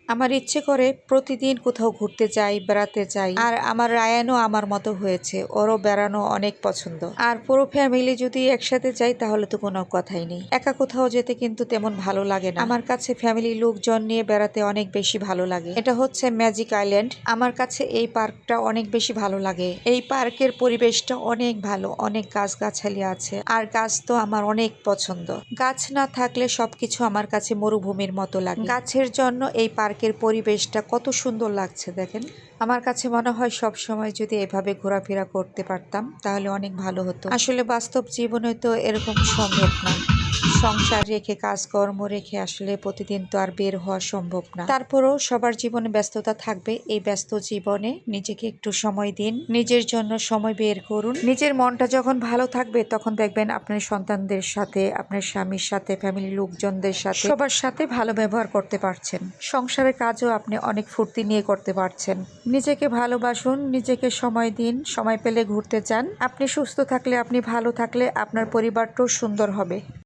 আমার ইচ্ছে করে প্রতিদিন কোথাও ঘুরতে যাই, বেড়াতে যাই। আর আমার রায়ানও আমার মতো হয়েছে, ওরও বেড়ানো অনেক পছন্দ। আর পুরো ফ্যামিলি যদি একসাথে যাই তাহলে তো কোনো কথাই নেই। একা কোথাও যেতে কিন্তু তেমন ভালো লাগে না। আমার কাছে ফ্যামিলি লোকজন নিয়ে বেড়াতে অনেক বেশি ভালো লাগে। এটা হচ্ছে ম্যাজিক আইল্যান্ড। আমার কাছে এই পার্কটা অনেক বেশি ভালো লাগে। এই পার্কের পরিবেশটা অনেক ভালো, অনেক গাছগাছালি আছে। আর গাছ তো আমার অনেক পছন্দ। গাছ না থাকলে সবকিছু আমার কাছে মরুভূমির মতো লাগে। গাছের জন্য এই পার্কের পরিবেশটা কত সুন্দর লাগছে দেখেন। আমার কাছে মনে হয় সব সময় যদি এভাবে ঘোরাফেরা করতে পারতাম তাহলে অনেক ভালো হতো। আসলে বাস্তব জীবনে তো এরকম সম্ভব না। সংসার রেখে, কাজকর্ম রেখে আসলে প্রতিদিন তো আর বের হওয়া সম্ভব না। তারপরেও সবার জীবনে ব্যস্ততা থাকবে। এই ব্যস্ত জীবনে নিজেকে একটু সময় দিন, নিজের জন্য সময় বের করুন। নিজের মনটা যখন ভালো থাকবে তখন দেখবেন আপনার সন্তানদের সাথে, আপনার স্বামীর সাথে, ফ্যামিলির লোকজনদের সাথে, সবার সাথে ভালো ব্যবহার করতে পারছেন। সংসারের কাজও আপনি অনেক ফুর্তি নিয়ে করতে পারছেন। নিজেকে ভালোবাসুন, নিজেকে সময় দিন, সময় পেলে ঘুরতে যান। আপনি সুস্থ থাকলে, আপনি ভালো থাকলে আপনার পরিবারটাও সুন্দর হবে।